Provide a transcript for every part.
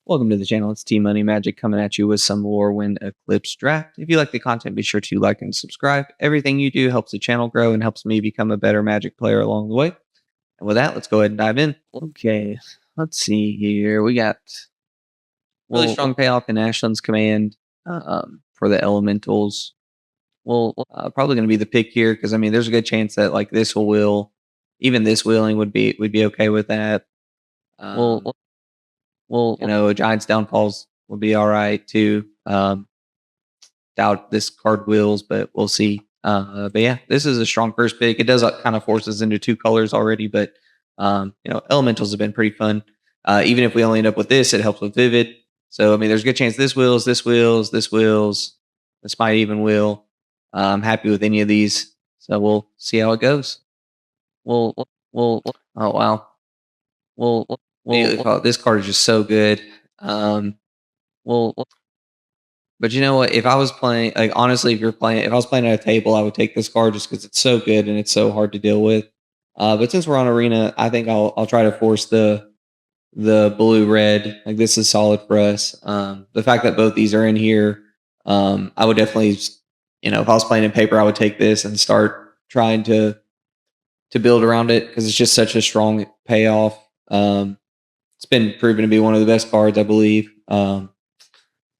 Welcome to the channel. It's T Money Magic coming at you with some Lowryn Eclipse Draft. If you like the content, be sure to like and subscribe. Everything you do helps the channel grow and helps me become a better Magic player along the way. And with that, let's go ahead and dive in. Okay, let's see here. We got really strong payoff in Ashland's Command for the Elementals. Probably going to be the pick here because I mean, there's a good chance that like this will, even this wheeling would be okay with that. A Giants downfalls will be all right too. Doubt this card wheels, but we'll see. But yeah, this is a strong first pick. It does kind of force us into two colors already, but elementals have been pretty fun. Even if we only end up with this, it helps with vivid. So I mean, there's a good chance this wheels, this wheels, this wheels. This might even wheel. I'm happy with any of these, so we'll see how it goes. Oh wow. This card is just so good. But you know what? If I was playing, like honestly, if I was playing at a table, I would take this card just because it's so good and it's so hard to deal with. But since we're on arena, I think I'll try to force the blue red. Like this is solid for us. The fact that both these are in here, I would definitely, if I was playing in paper, I would take this and start trying to build around it because it's just such a strong payoff. It's been proven to be one of the best cards, I believe. But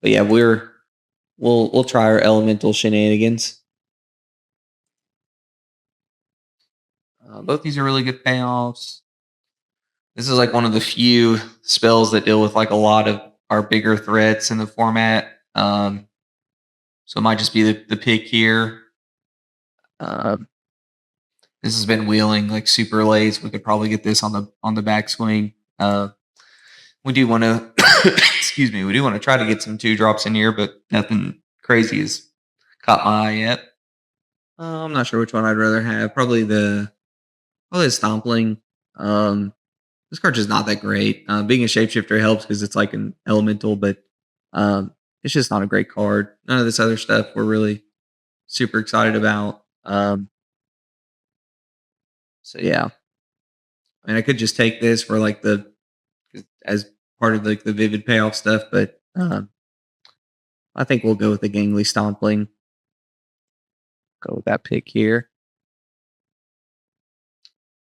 yeah, we'll try our elemental shenanigans. Both these are really good payoffs. This is like one of the few spells that deal with like a lot of our bigger threats in the format. So it might just be the pick here. This has been wheeling like super late. So we could probably get this on the backswing. We do want to, excuse me, we do want to try to get some 2-drops in here, but nothing crazy has caught my eye yet. I'm not sure which one I'd rather have. Probably the Stompling. This card's just not that great. Being a shapeshifter helps because it's like an elemental, but it's just not a great card. None of this other stuff we're really super excited about. So yeah, I mean, I could just take this for like as part of like the vivid payoff stuff, but I think we'll go with the Gangly Stompling. Go with that pick here.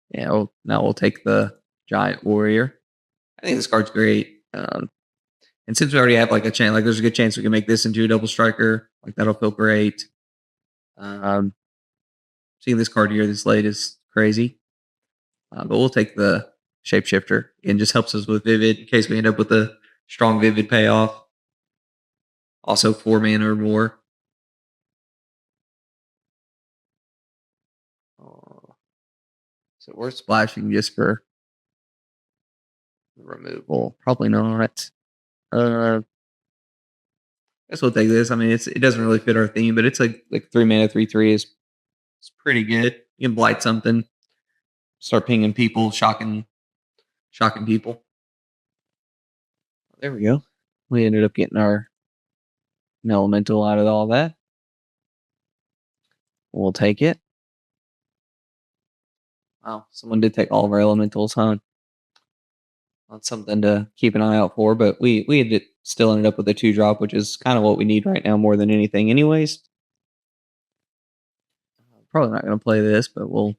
Yeah, now we'll take the Giant Warrior. I think this card's great. And since we already have like a chance, like there's a good chance we can make this into a double striker. Like that'll feel great. Seeing this card here this late is crazy. But we'll take the Shapeshifter. It just helps us with Vivid in case we end up with a strong Vivid payoff. Also 4 mana or more. So we're splashing just for removal. Probably not. I guess we'll take this. I mean, it doesn't really fit our theme, but it's like 3 mana, 3/3 is it's pretty good. You can blight something, start pinging people, shocking people. There we go. We ended up getting an elemental out of all that. We'll take it. Wow, someone did take all of our elementals, huh? That's something to keep an eye out for, but we still ended up with a 2-drop, which is kind of what we need right now more than anything anyways. Probably not going to play this, but we'll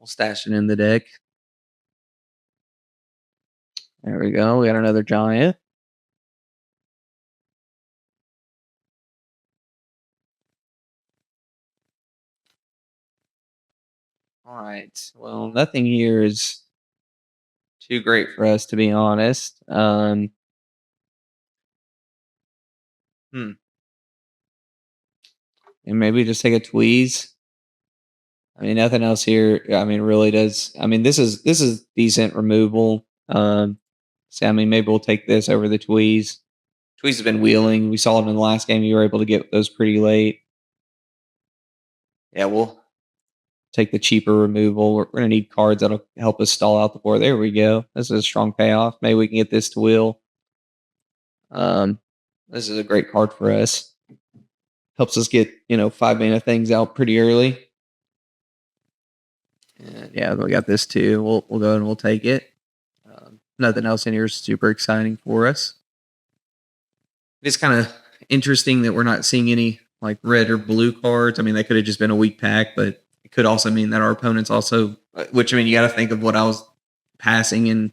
stash it in the deck. There we go. We got another giant. All right. Well, nothing here is too great for us, to be honest. And maybe just take a tweeze. I mean, nothing else here. I mean, really does. I mean, this is decent removal. So I mean, maybe we'll take this over the tweeze. Tweeze has been wheeling. We saw it in the last game. You were able to get those pretty late. Yeah, we'll take the cheaper removal. We're going to need cards that'll help us stall out the board. There we go. This is a strong payoff. Maybe we can get this to wheel. This is a great card for us. Helps us get 5 mana things out pretty early. And yeah, we got this too. We'll go and we'll take it. nothing else in here is super exciting for us. It's kind of interesting that we're not seeing any like red or blue cards. I mean, they could have just been a weak pack, but it could also mean that our opponents also, which I mean, you got to think of what I was passing in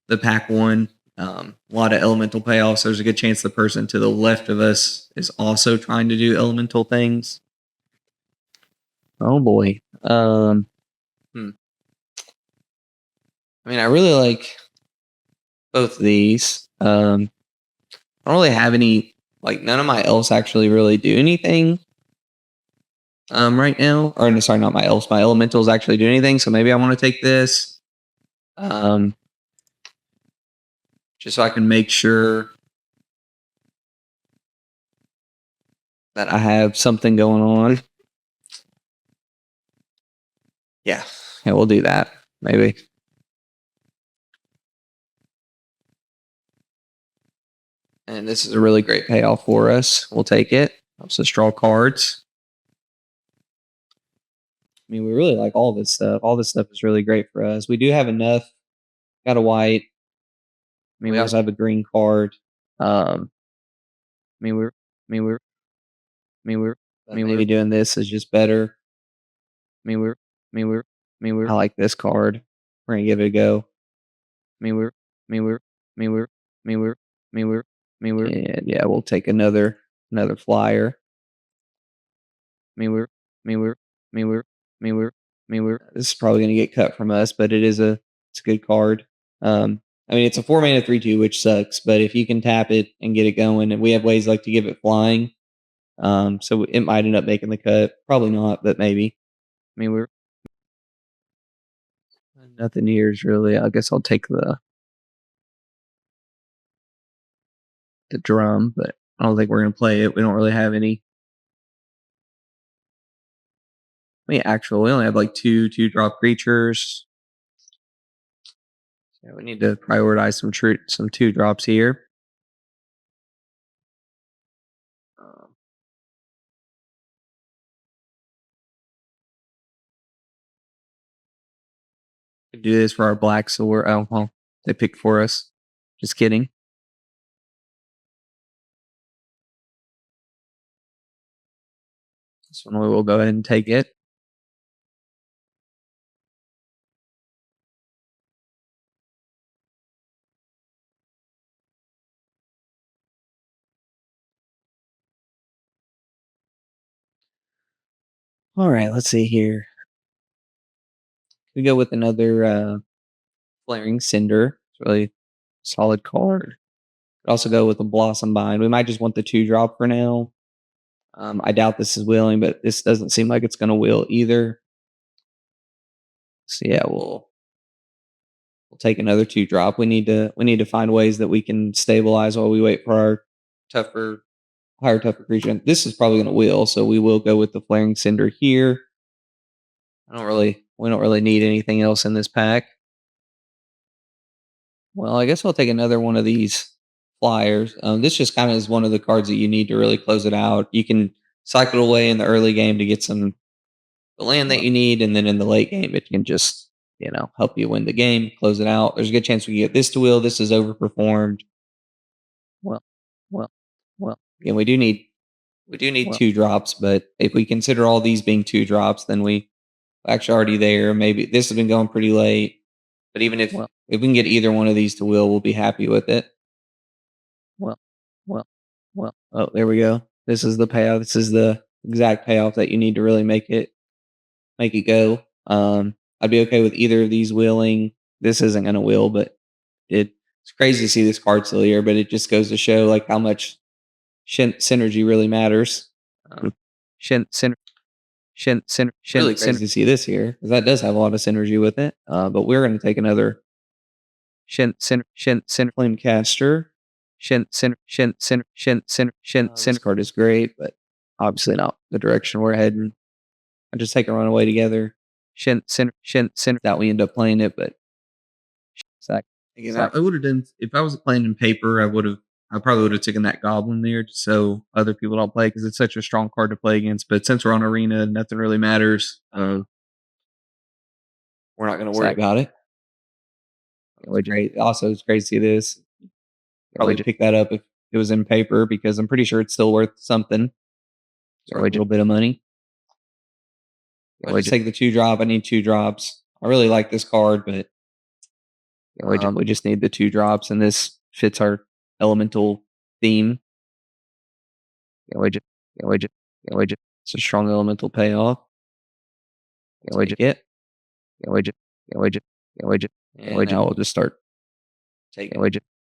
the pack one. A lot of elemental payoffs. There's a good chance the person to the left of us is also trying to do elemental things. Oh boy. I mean, I really like both of these. I don't really have any, like none of my elves actually really do anything right now. Or no, sorry, not my elves. My elementals actually do anything. So maybe I want to take this. Just so I can make sure that I have something going on. Yeah, we'll do that. Maybe. And this is a really great payoff for us. We'll take it. Helps us draw cards. I mean, we really like all this stuff. All this stuff is really great for us. We do have enough. Got a white. I mean, we also have a green card. Maybe doing this is just better. I like this card. We're gonna give it a go. And yeah, we'll take another flyer. This is probably gonna get cut from us, but it's a good card. I mean, it's a 4-mana 3/2, which sucks. But if you can tap it and get it going, and we have ways like to give it flying, so it might end up making the cut. Probably not, but maybe. Nothing here is really. I guess I'll take the drum, but I don't think we're gonna play it. We don't really have any. I mean, we only have like 2-drop creatures. So we need to prioritize some 2-drops here. Do this for our black sword. Oh, well, they picked for us. Just kidding. This one we will go ahead and take it. All right, let's see here. We go with another Flaring Cinder. It's a really solid card. Could also go with a Blossom Bind. We might just want the 2-drop for now. I doubt this is willing, but this doesn't seem like it's going to will either. So yeah, we'll take another 2-drop. We need to find ways that we can stabilize while we wait for our higher tougher creature. This is probably going to will, so we will go with the Flaring Cinder here. We don't really need anything else in this pack. Well, I guess I'll take another one of these flyers. This just kind of is one of the cards that you need to really close it out. You can cycle away in the early game to get the land that you need, and then in the late game, it can just help you win the game, close it out. There's a good chance we can get this to will. This is overperformed. Well. Again, we do need 2-drops, but if we consider all these being 2-drops, then we actually already there. Maybe this has been going pretty late, but even if we can get either one of these to will, we'll be happy with it. Oh, there we go. This is the payoff. This is the exact payoff that you need to really make it go. I'd be okay with either of these willing. This isn't going to will, but it's crazy to see this card still here, but it just goes to show like how much synergy really matters. Really crazy to see this here, because that does have a lot of synergy with it. But we're going to take another Flame Caster. This card is great, but obviously not the direction we're heading. I just take a runaway together. That we end up playing it, but I would have done if I was playing in paper. I probably would have taken that Goblin there, just so other people don't play, because it's such a strong card to play against. But since we're on Arena, nothing really matters. We're not going to worry about it. Great. Also, it's great to see this. Probably pick that up if it was in paper because I'm pretty sure it's still worth something. Or a little bit of money. I'll just take the 2-drop. I need 2 drops. I really like this card, but we just need the 2 drops, and this fits our elemental theme. It's a strong elemental payoff. Take it. And now we'll just start taking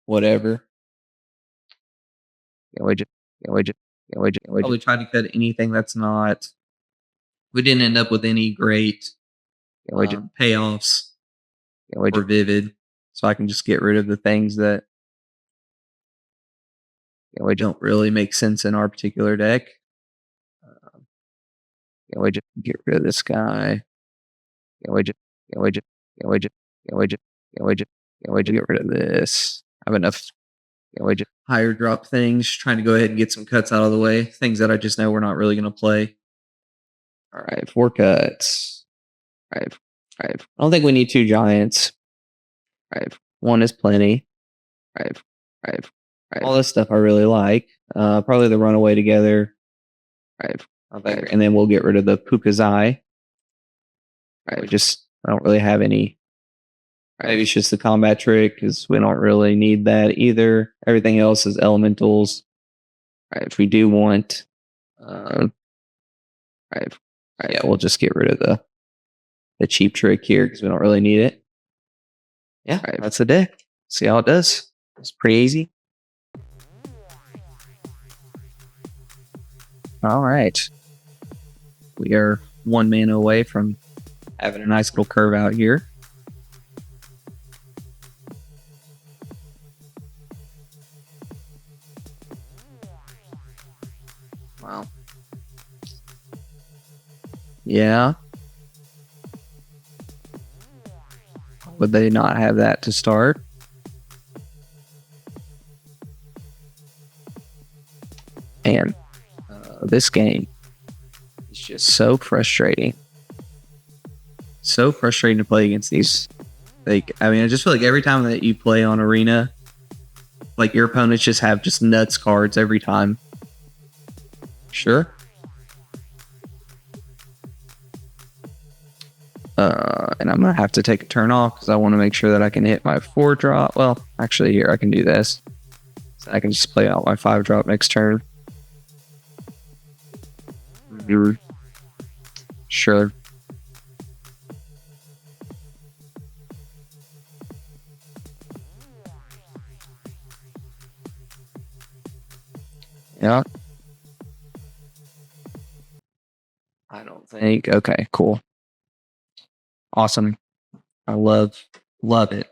whatever. Probably try to cut anything that's not. We didn't end up with any great payoffs or vivid, so I can just get rid of the things that don't really make sense in our particular deck. Get rid of this guy. Get rid of this. I have enough higher drop things. Trying to go ahead and get some cuts out of the way. Things that I just know we're not really going to play. All right, 4 cuts. All right. I don't think we need 2 giants. All right, 1 is plenty. All right. All this stuff I really like. Probably the runaway together. And then we'll get rid of the Pukazai. I don't really have any. Maybe it's just the combat trick because we don't really need that either. Everything else is elementals. If we do want, we'll just get rid of the cheap trick here because we don't really need it. Yeah, that's the deck. See how it does. It's pretty easy. All right. We are 1 mana away from having a nice little curve out here. Wow. Yeah. Would they not have that to start? And this game is just so frustrating. So frustrating to play against these. I just feel like every time that you play on Arena, like your opponents just have just nuts cards every time. Sure. And I'm going to have to take a turn off because I want to make sure that I can hit my 4-drop. Well, actually here, I can do this. So I can just play out my 5-drop next turn. Sure. Yeah. I don't think. Okay, cool. Awesome. I love it.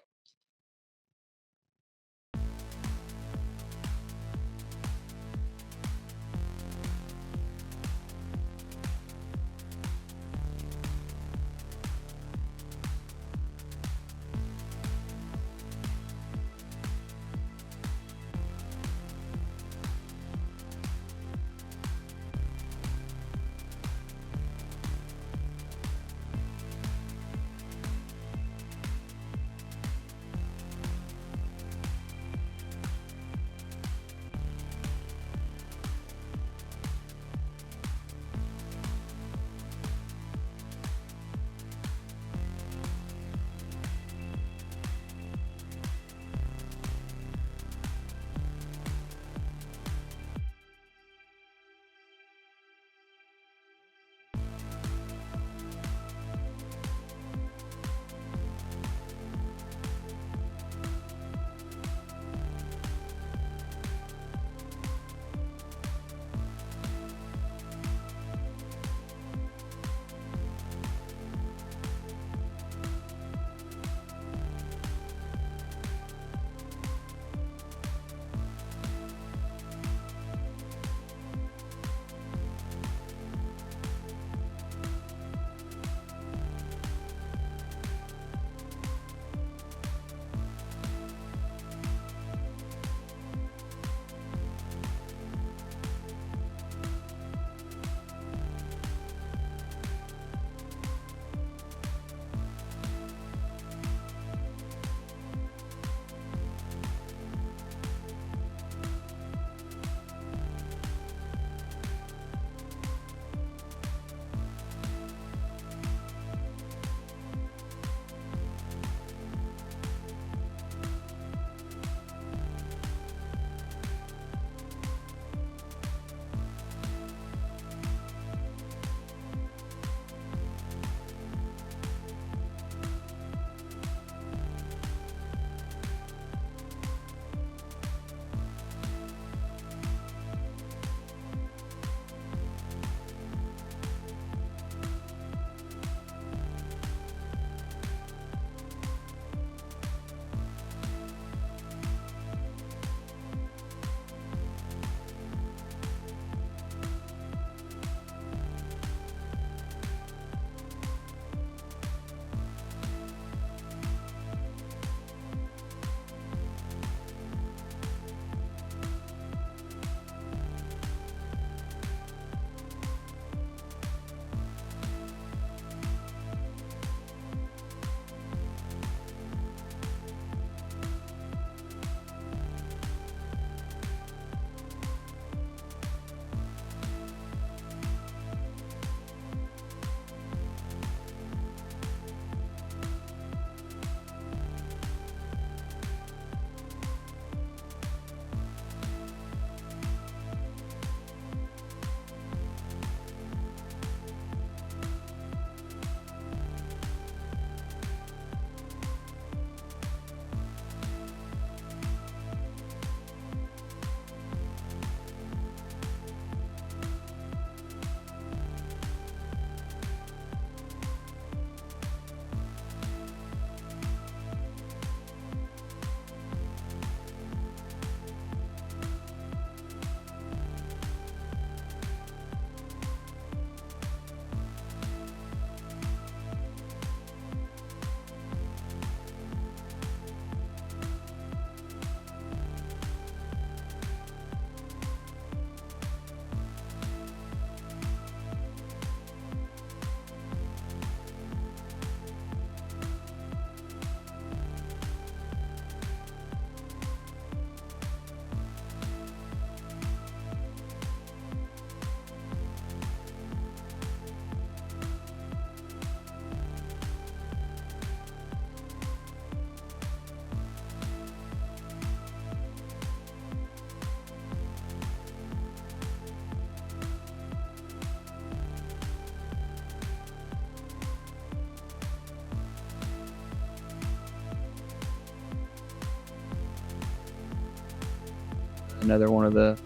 Another one of the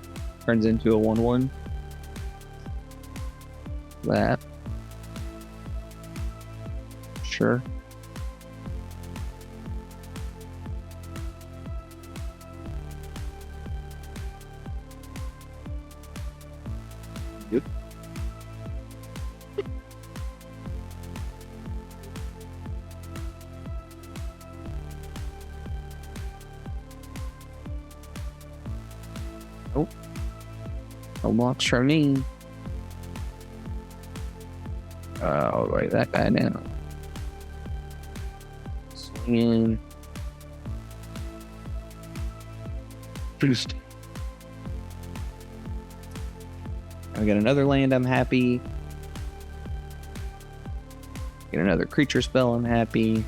turns into a 1/1. That. Sure. Yep. Oh. No blocks from me. Oh, right, that guy now. Swinging. Boost. I got another land, I'm happy. Get another creature spell, I'm happy.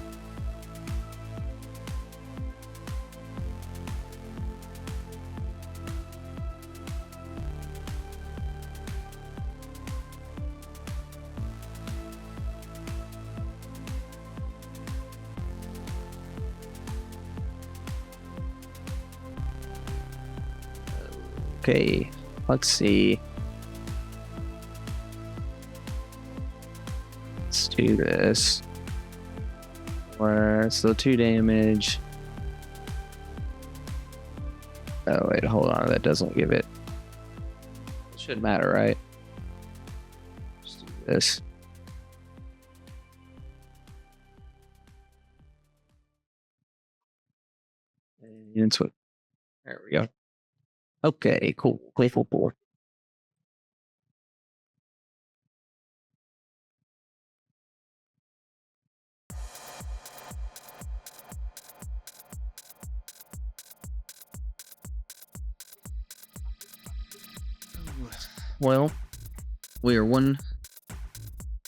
Okay, let's see. Let's do this. So 2 damage. Oh wait, hold on. That doesn't give it. It should matter, right? Let's do this. And it's what. There we go. Okay, cool. Playful 4. Well, we are 1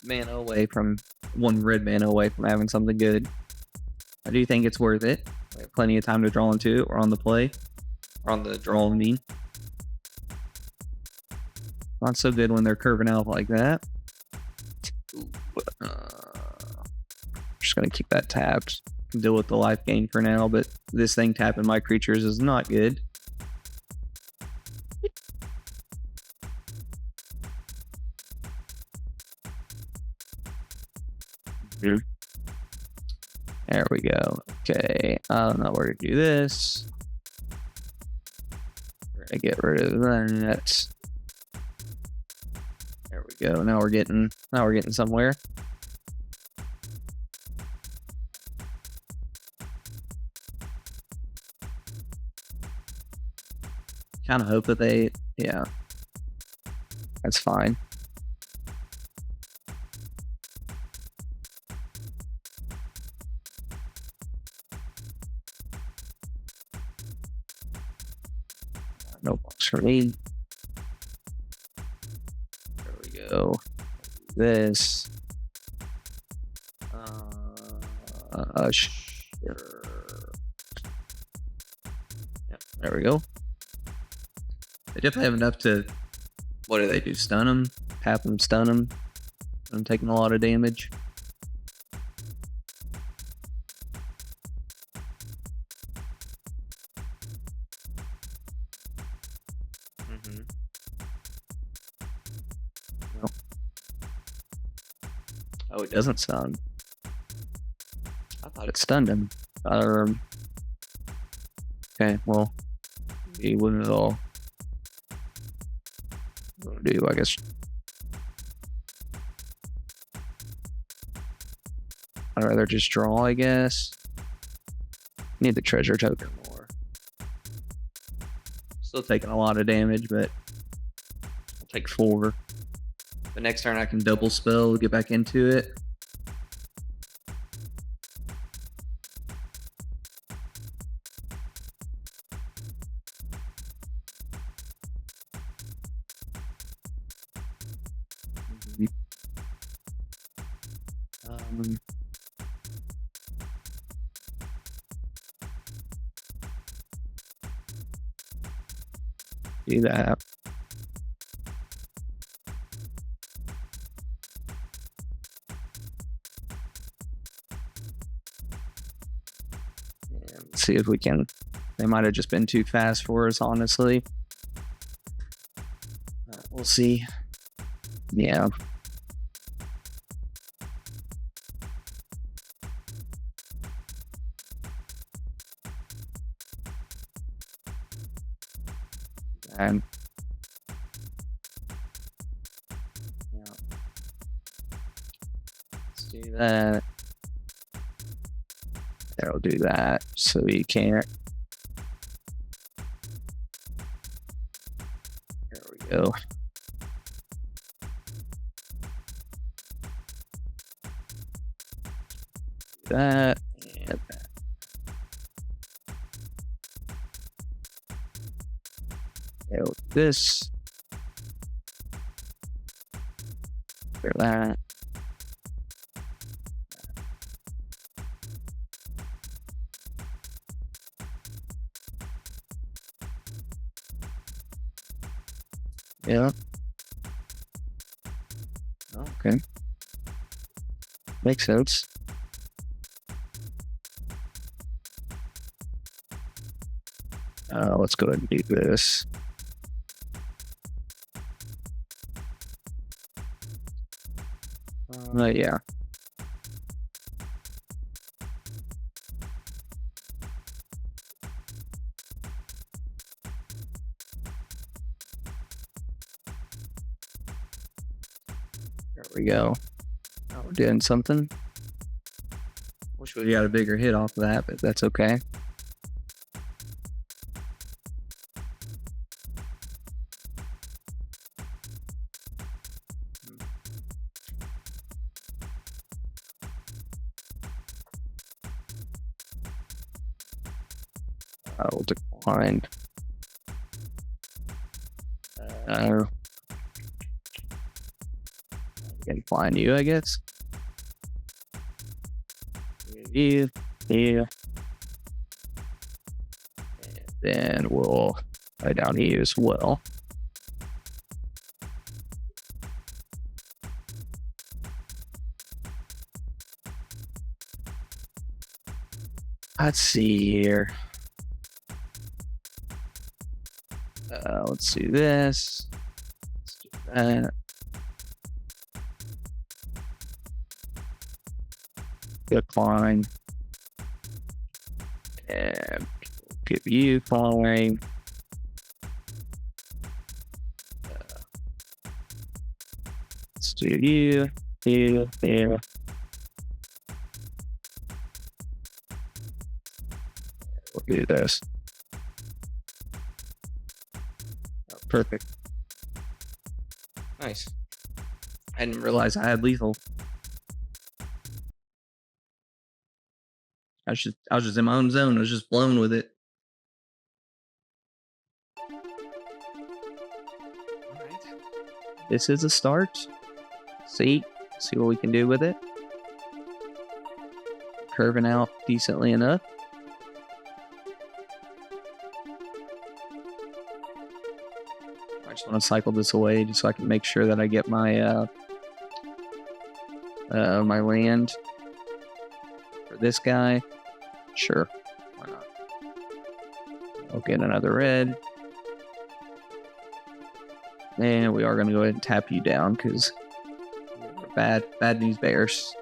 mana away from 1 red mana away from having something good. I do think it's worth it. We have plenty of time to draw into it. Or on the play. Or on the draw, I mean. Not so good when they're curving out like that. Just gonna keep that tapped. Deal with the life gain for now, but this thing tapping my creatures is not good. There we go. Okay, I don't know where to do this. We're gonna get rid of that. There we go. Now we're getting somewhere. Kind of hope that they, yeah, that's fine. No blocks for me. There we go. This. Sure. Yep, there we go. They definitely have enough to. What do they do? Stun them? Tap them, stun them. I'm taking a lot of damage. Well. Oh, it doesn't stun. I thought it stunned him. Okay, well, he wouldn't at all. What do I guess? I'd rather just draw, I guess. Need the treasure token more. Still taking a lot of damage, but I'll take 4. The next turn I can double spell, get back into it. Do that. And see if we can They might have just been too fast for us, honestly. We'll see. Yeah. And yeah. Let's do that. That'll do that. So you can't. There we go. That and that. This. Clear that. Yeah. Okay. Makes sense. Let's go ahead and do this. Yeah. There we go. Oh, we're doing something. Wish we got a bigger hit off of that, but that's okay. I'll decline. Can find you, I guess. Yeah. And then we'll write down here as well. Let's see here. Let's do this. Let's do that. Decline. And give you following. Let's do you, there. We'll do this. Oh, perfect. Nice. I didn't realize I had lethal. I was just in my own zone. I was just blown with it. All right. This is a start. See what we can do with it. Curving out decently enough. I just want to cycle this away just so I can make sure that I get my my land for this guy. Sure, why not? I'll get another red. And we are going to go ahead and tap you down because we're bad news bears.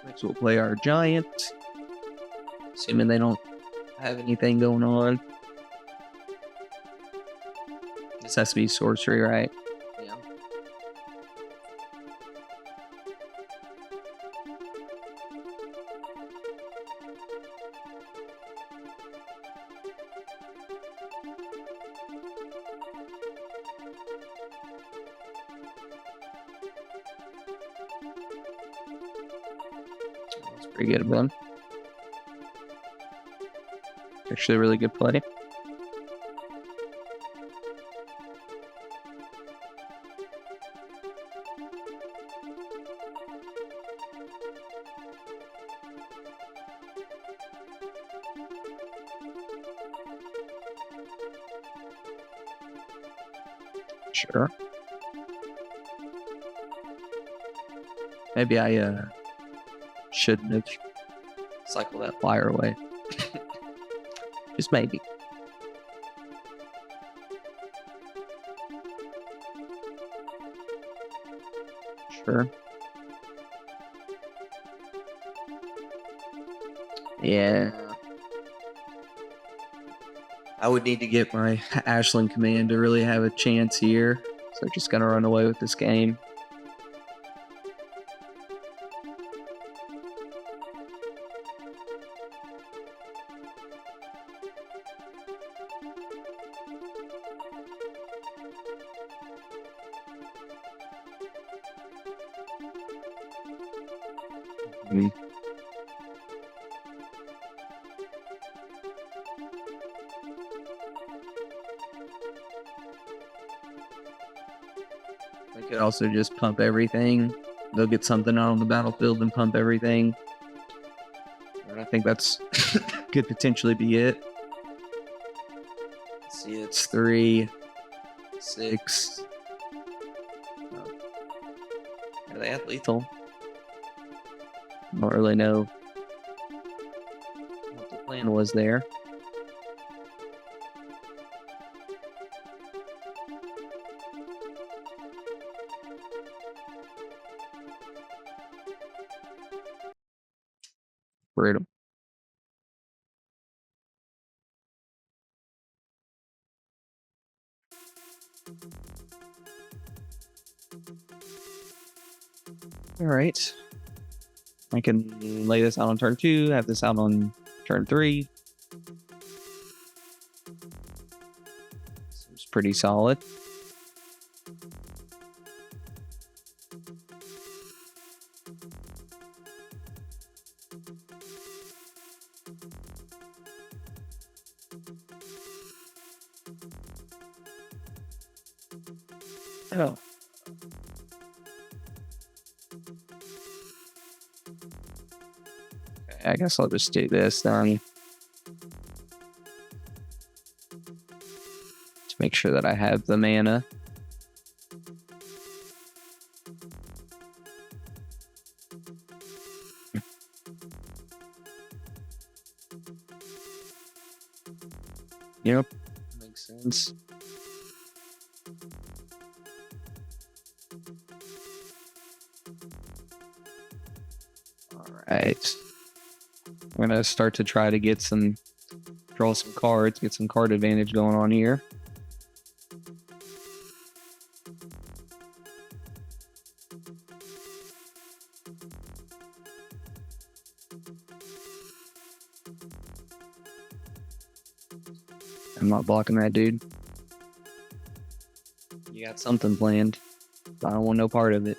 Next we'll play our giant. Assuming they don't have anything going on. This has to be sorcery, right? Yeah. That's pretty good, man. Actually a really good play. Sure. Maybe I shouldn't have cycled that flyer away. Just maybe. Sure. Yeah. I would need to get my Ashland command to really have a chance here. So just gonna run away with this game. They could also just pump everything. They'll get something out on the battlefield and pump everything. And I think that's could potentially be it. Let's see, it's 3, 6. Yeah, they had lethal. I don't really know what the plan was there. Brutal. All right. I can lay this out on turn 2, have this out on turn 3. Seems pretty solid. Oh. Okay, I guess I'll just do this then. To make sure that I have the mana. Yep, makes sense. All right. I'm gonna start to try to get draw some cards, get some card advantage going on here. I'm not blocking that dude. You got something planned. I don't want no part of it.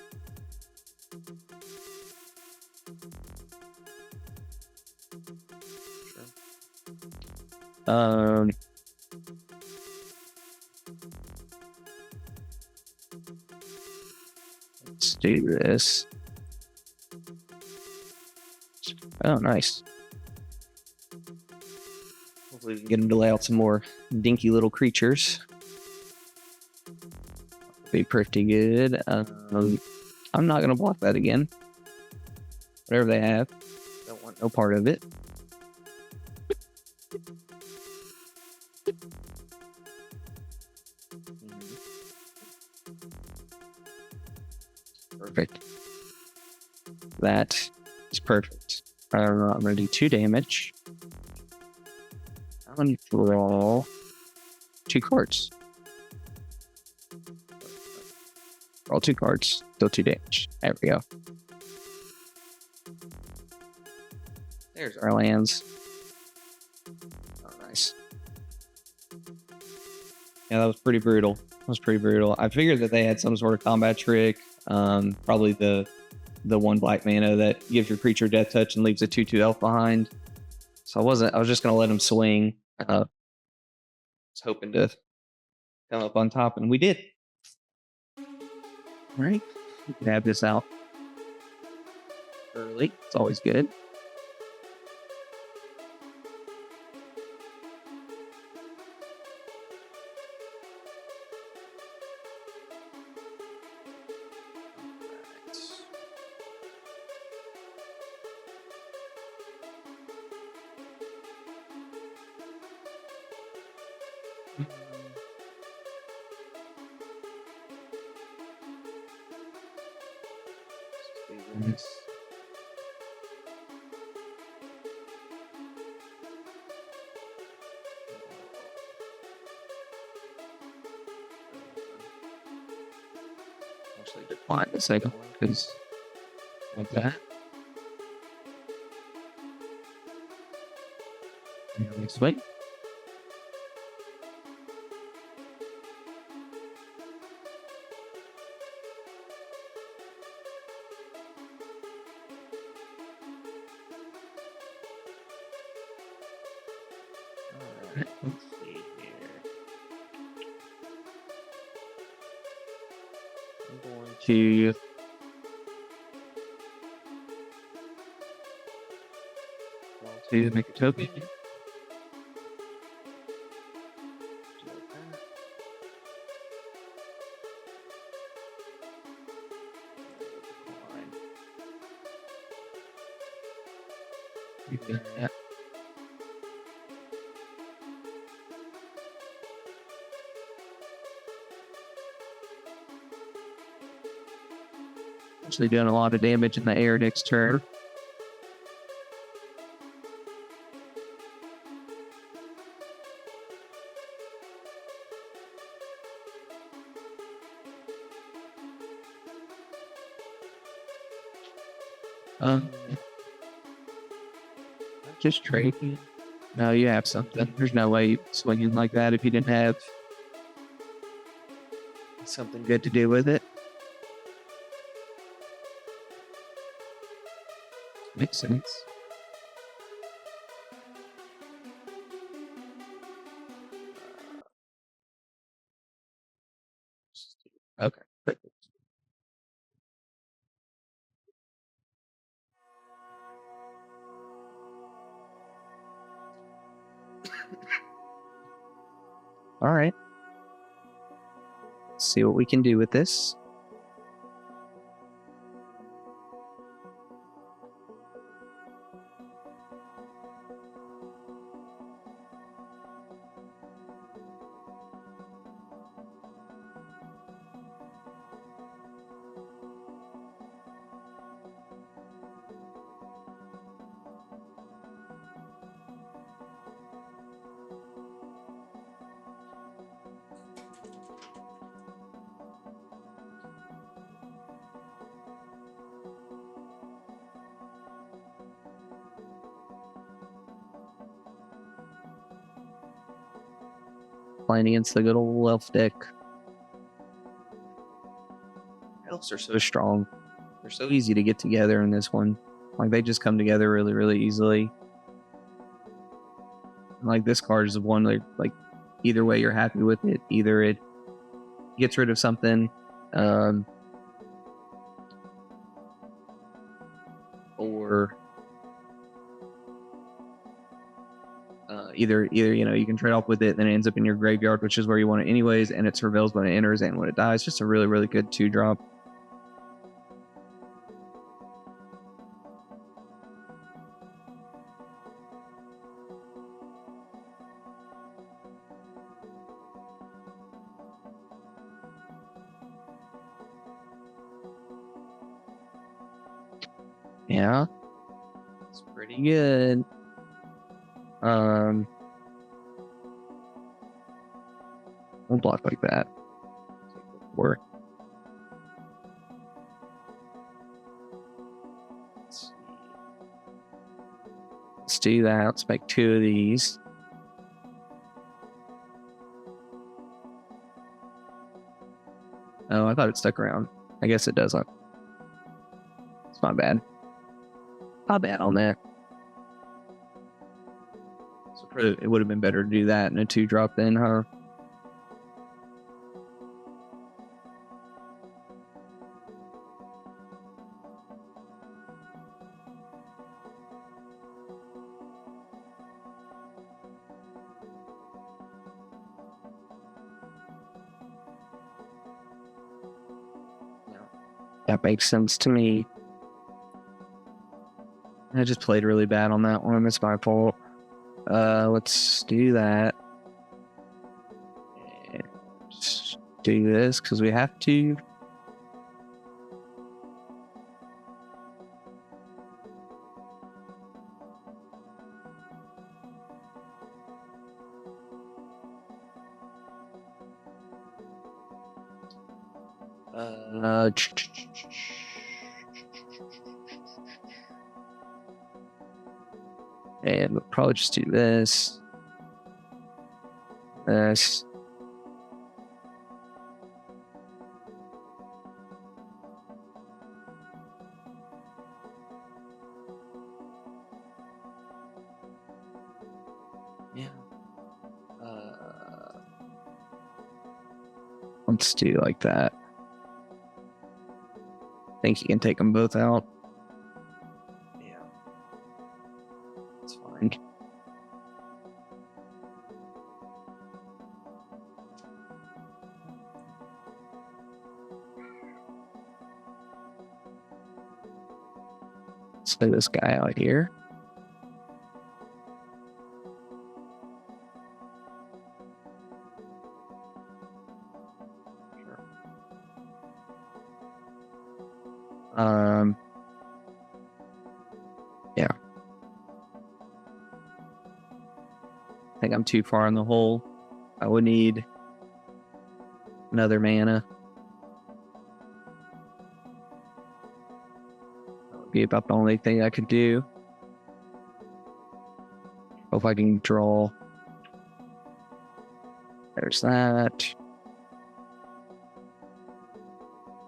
Sure. Let's do this. Oh, nice. Hopefully we can get him to lay out some more dinky little creatures. Be pretty good. I'm not gonna block that again. Whatever they have, don't want no part of it. Perfect. That is perfect. I'm gonna do 2 damage. I'm gonna draw 2 cards. Draw 2 cards, still 2 damage. There we go. There's our lands. Oh, nice. Yeah, that was pretty brutal. I figured that they had some sort of combat trick. Probably the 1 black mana that gives your creature death touch and leaves a 2/2 elf behind. So I was just gonna let him swing. Was hoping to come up on top, and we did. All right, we can have this out early. It's always good. Actually decline the second one because like that. Next week. Alright, let's see here. I'm going to make a token. Yeah. Actually doing a lot of damage in the air next turn. Just trade. No, you have something. There's no way you swinging like that if you didn't have something good to do with it. Makes sense. Okay. All right. Let's see what we can do with this. Playing against the good old elf deck. Elves are so strong. They're so easy to get together in this one. Like, they just come together really, really easily. Like, this card is one like either way you're happy with it. Either it gets rid of something, or either you can trade off with it, then it ends up in your graveyard, which is where you want it anyways, and it surveils when it enters and when it dies. Just a really, really good 2-drop. Yeah, it's pretty good. We'll block like that. Work. Let's do that. Let's make 2 of these. Oh, I thought it stuck around. I guess it doesn't. It's not bad. Not bad on that. So it would have been better to do that in a 2-drop then, huh? That makes sense to me. I just played really bad on that one. It's my fault. Let's do that. do this because we have to. And we'll probably just do this. This. Yeah. Let's do like that. I think you can take them both out. Yeah. That's fine. Let's play this guy out here. Yeah. I think I'm too far in the hole. I would need another mana. That would be about the only thing I could do. Hope I can draw. There's that.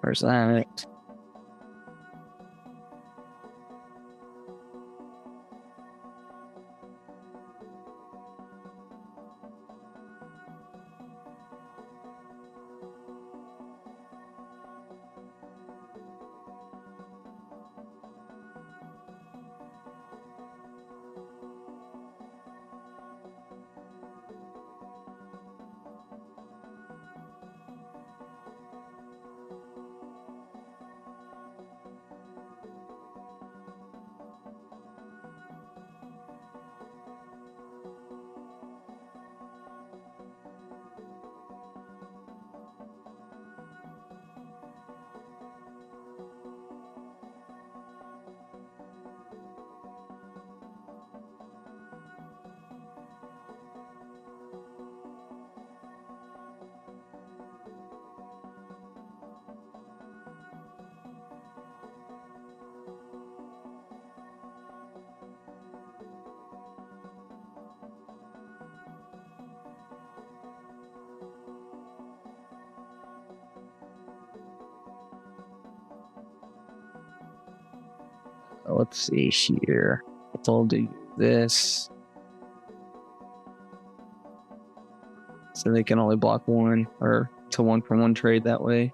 There's that. Let's see here. I'll do this. So they can only block one or to 1-for-1 trade that way.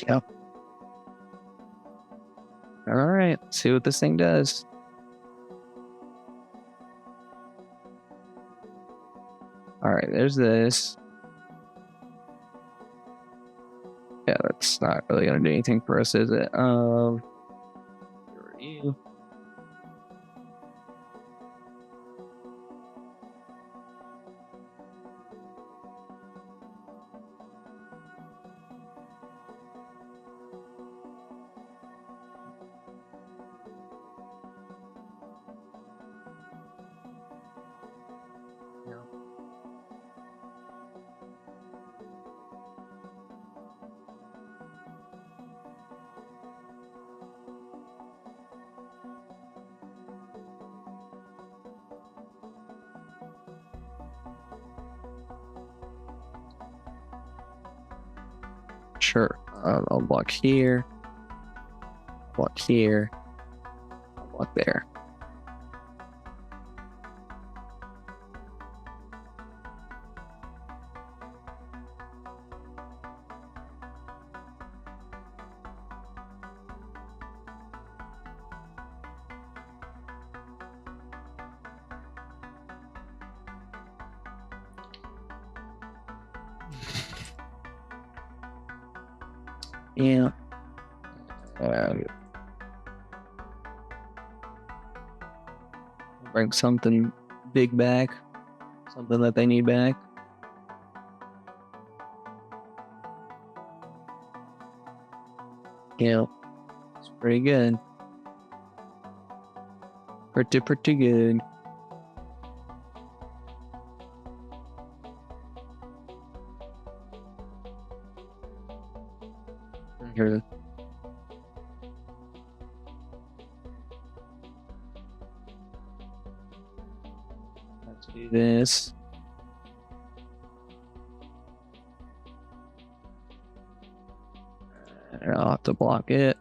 Yep. All right, let's see what this thing does. All right, there's this. Yeah, that's not really gonna do anything for us, is it? Where are you? Sure. I'll block here. Block here. Block there. Yeah. Bring something big back. Something that they need back. Yeah. It's pretty good. Pretty good. Here. Let's do this. I'll have to block it.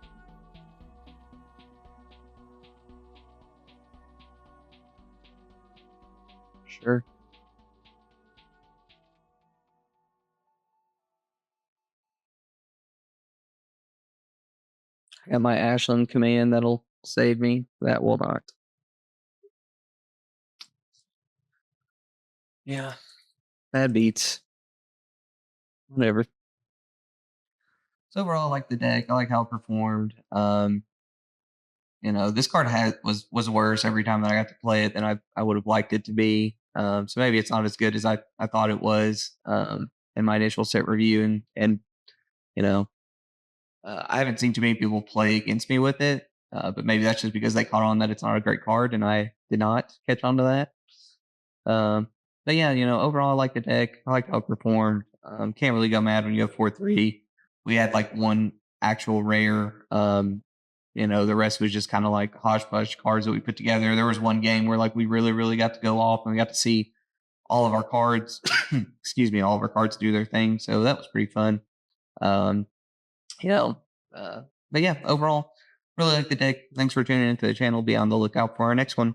Sure. I got my Ashland command that'll save me. That will not. Yeah. Bad beats. Whatever. So overall, I like the deck. I like how it performed. This card was worse every time that I got to play it than I would have liked it to be. So maybe it's not as good as I thought it was in my initial set review. And I haven't seen too many people play against me with it. But maybe that's just because they caught on that it's not a great card, and I did not catch on to that. But yeah, overall, I like the deck. I like how it performed. Can't really go mad when you have 4-3. We had like one actual rare. The rest was just kind of like hodgepodge cards that we put together. There was one game where like we really, really got to go off and we got to see all of our cards, all of our cards do their thing. So that was pretty fun. Um, but yeah, overall, really like the deck. Thanks for tuning into the channel. Be on the lookout for our next one.